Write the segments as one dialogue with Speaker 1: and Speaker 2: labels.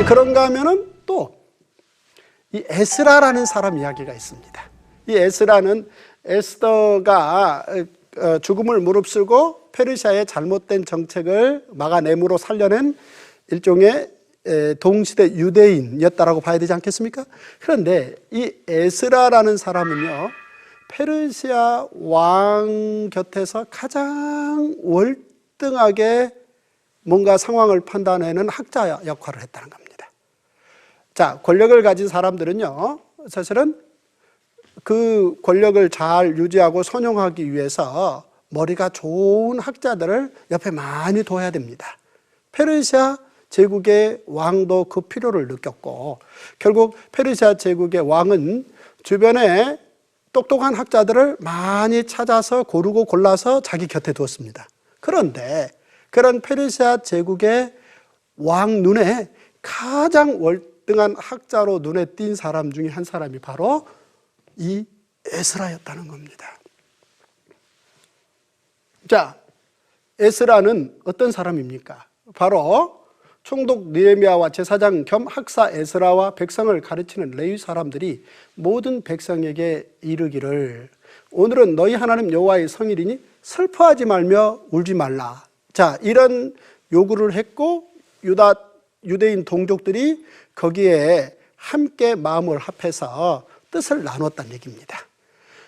Speaker 1: 그런가 하면은 또 이 에스라라는 사람 이야기가 있습니다. 이 에스라는 에스더가 죽음을 무릅쓰고 페르시아의 잘못된 정책을 막아내므로 살려낸 일종의 동시대 유대인이었다라고 봐야 되지 않겠습니까? 그런데 이 에스라라는 사람은요, 페르시아 왕 곁에서 가장 월등하게 뭔가 상황을 판단하는 학자 역할을 했다는 겁니다. 자, 권력을 가진 사람들은요, 사실은 그 권력을 잘 유지하고 선용하기 위해서 머리가 좋은 학자들을 옆에 많이 둬야 됩니다. 페르시아 제국의 왕도 그 필요를 느꼈고, 결국 페르시아 제국의 왕은 주변에 똑똑한 학자들을 많이 찾아서 고르고 골라서 자기 곁에 두었습니다. 그런데 그런 페르시아 제국의 왕 눈에 가장 월등한 학자로 눈에 띈 사람 중에 한 사람이 바로 이 에스라였다는 겁니다. 자, 에스라는 어떤 사람입니까? 바로 총독 느헤미야와 제사장 겸 학사 에스라와 백성을 가르치는 레위 사람들이 모든 백성에게 이르기를, 오늘은 너희 하나님 여호와의 성일이니 슬퍼하지 말며 울지 말라. 자, 이런 요구를 했고 유대인 동족들이 거기에 함께 마음을 합해서 뜻을 나눴다는 얘기입니다.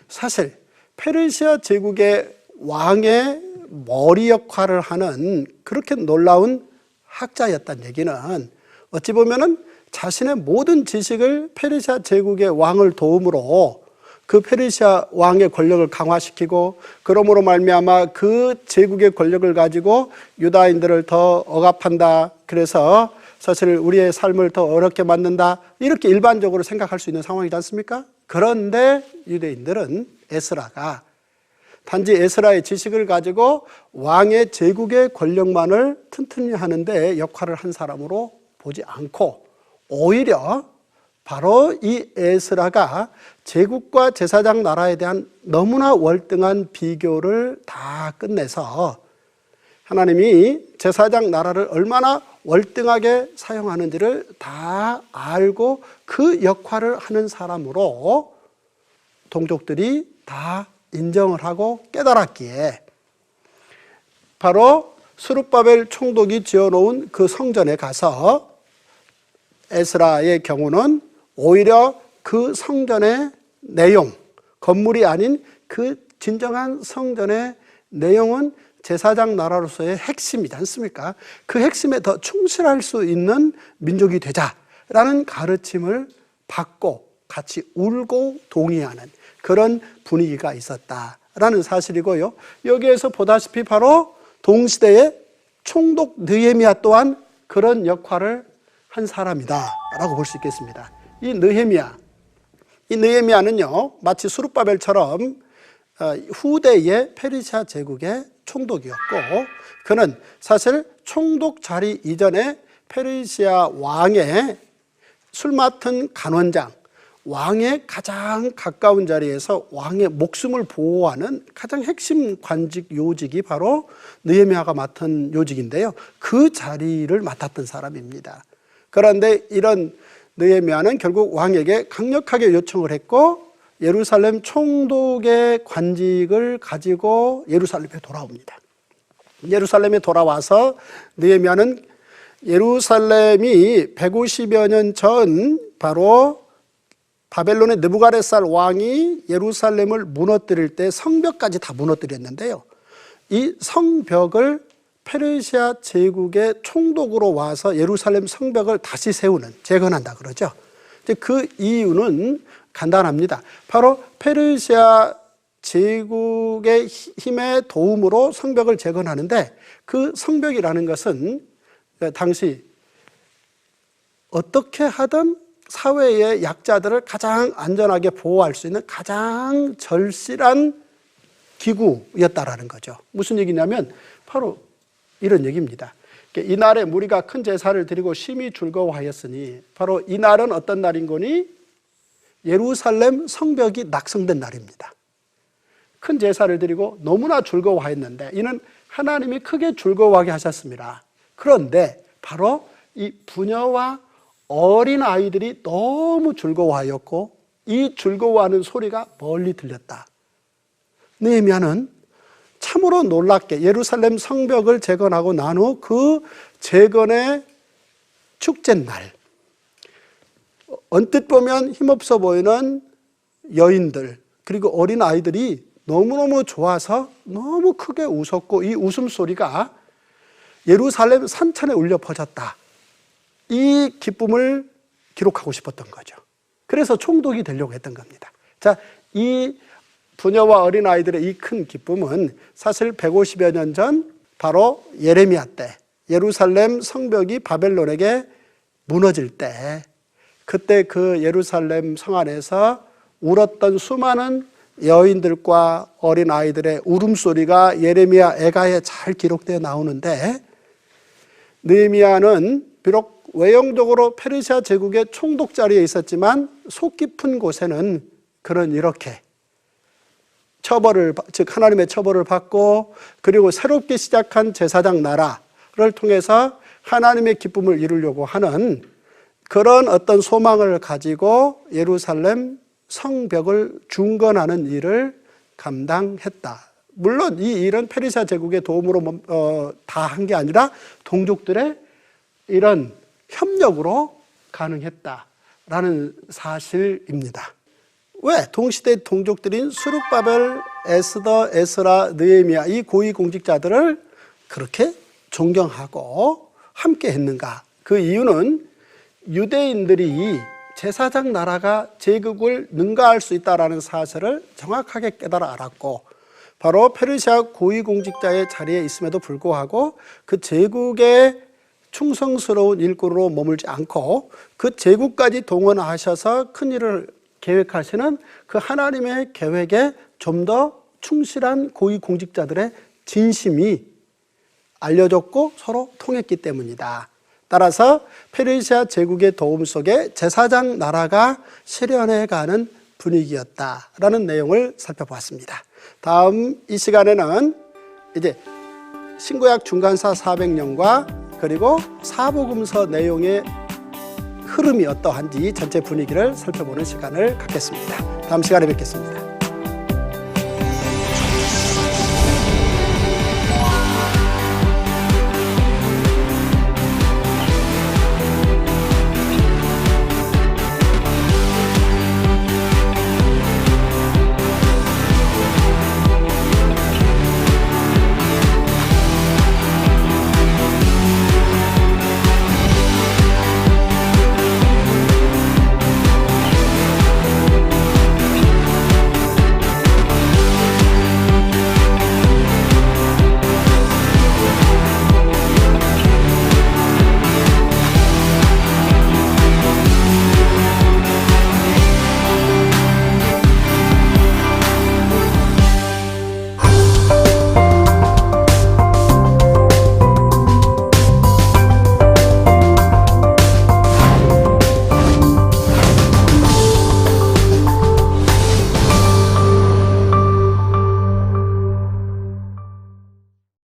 Speaker 1: 사실 페르시아 제국의 왕의 머리 역할을 하는 그렇게 놀라운 학자였다는 얘기는 어찌 보면은 자신의 모든 지식을 페르시아 제국의 왕을 도움으로 그 페르시아 왕의 권력을 강화시키고, 그러므로 말미암아 그 제국의 권력을 가지고 유다인들을 더 억압한다, 그래서 사실 우리의 삶을 더 어렵게 만든다, 이렇게 일반적으로 생각할 수 있는 상황이지 않습니까? 그런데 유대인들은 에스라가 단지 에스라의 지식을 가지고 왕의 제국의 권력만을 튼튼히 하는데 역할을 한 사람으로 보지 않고, 오히려 바로 이 에스라가 제국과 제사장 나라에 대한 너무나 월등한 비교를 다 끝내서 하나님이 제사장 나라를 얼마나 월등하게 사용하는지를 다 알고 그 역할을 하는 사람으로 동족들이 다 인정을 하고 깨달았기에 바로 스룹바벨 총독이 지어놓은 그 성전에 가서 에스라의 경우는 오히려 그 성전의 내용, 건물이 아닌 그 진정한 성전의 내용은 제사장 나라로서의 핵심이지 않습니까? 그 핵심에 더 충실할 수 있는 민족이 되자라는 가르침을 받고 같이 울고 동의하는 그런 분위기가 있었다라는 사실이고요. 여기에서 보다시피 바로 동시대의 총독 느헤미야 또한 그런 역할을 한 사람이다라고 볼 수 있겠습니다. 이 느헤미야는요, 마치 스룹바벨처럼 후대의 페르시아 제국의 총독이었고, 그는 사실 총독 자리 이전에 페르시아 왕의 술 맡은 간원장, 왕의 가장 가까운 자리에서 왕의 목숨을 보호하는 가장 핵심 관직 요직이 바로 느헤미야가 맡은 요직인데요, 그 자리를 맡았던 사람입니다. 그런데 이런 느헤미야는 결국 왕에게 강력하게 요청을 했고 예루살렘 총독의 관직을 가지고 예루살렘에 돌아옵니다. 예루살렘에 돌아와서 느헤미야는 예루살렘이 150여 년 전 바로 바벨론의 느부갓네살 왕이 예루살렘을 무너뜨릴 때 성벽까지 다 무너뜨렸는데요, 이 성벽을 페르시아 제국의 총독으로 와서 예루살렘 성벽을 다시 세우는, 재건한다 그러죠. 그 이유는 간단합니다. 바로 페르시아 제국의 힘의 도움으로 성벽을 재건하는데, 그 성벽이라는 것은 당시 어떻게 하든 사회의 약자들을 가장 안전하게 보호할 수 있는 가장 절실한 기구였다라는 거죠. 무슨 얘기냐면 바로 이런 얘기입니다. 이날에 무리가 큰 제사를 드리고 심히 즐거워하였으니, 바로 이날은 어떤 날인 거니? 예루살렘 성벽이 낙성된 날입니다. 큰 제사를 드리고 너무나 즐거워하였는데, 이는 하나님이 크게 즐거워하게 하셨습니다. 그런데 바로 이 부녀와 어린 아이들이 너무 즐거워하였고 이 즐거워하는 소리가 멀리 들렸다. 느헤미야는 참으로 놀랍게 예루살렘 성벽을 재건하고 난 후 그 재건의 축제날, 언뜻 보면 힘없어 보이는 여인들 그리고 어린 아이들이 너무너무 좋아서 너무 크게 웃었고 이 웃음소리가 예루살렘 산천에 울려 퍼졌다. 이 기쁨을 기록하고 싶었던 거죠. 그래서 총독이 되려고 했던 겁니다. 자, 이 부녀와 어린아이들의 이 큰 기쁨은 사실 150여 년 전 바로 예레미야 때 예루살렘 성벽이 바벨론에게 무너질 때 그때 그 예루살렘 성 안에서 울었던 수많은 여인들과 어린아이들의 울음소리가 예레미야 애가에 잘 기록되어 나오는데 느헤미야는 비록 외형적으로 페르시아 제국의 총독 자리에 있었지만 속 깊은 곳에는 그는 이렇게 즉 하나님의 처벌을 받고 그리고 새롭게 시작한 제사장 나라를 통해서 하나님의 기쁨을 이루려고 하는 그런 어떤 소망을 가지고 예루살렘 성벽을 중건하는 일을 감당했다. 물론 이 일은 페르시아 제국의 도움으로 다 한 게 아니라 동족들의 이런 협력으로 가능했다라는 사실입니다. 왜? 동시대 동족들인 스룹바벨, 에스더, 에스라, 느헤미야 이 고위 공직자들을 그렇게 존경하고 함께 했는가? 그 이유는 유대인들이 제사장 나라가 제국을 능가할 수 있다는 사실을 정확하게 깨달아 알았고 바로 페르시아 고위공직자의 자리에 있음에도 불구하고 그 제국의 충성스러운 일꾼으로 머물지 않고 그 제국까지 동원하셔서 큰 일을 계획하시는 그 하나님의 계획에 좀 더 충실한 고위공직자들의 진심이 알려졌고 서로 통했기 때문이다. 따라서 페르시아 제국의 도움 속에 제사장 나라가 실현해가는 분위기였다라는 내용을 살펴보았습니다. 다음 이 시간에는 이제 신구약 중간사 400년과 그리고 사복음서 내용의 흐름이 어떠한지 전체 분위기를 살펴보는 시간을 갖겠습니다. 다음 시간에 뵙겠습니다.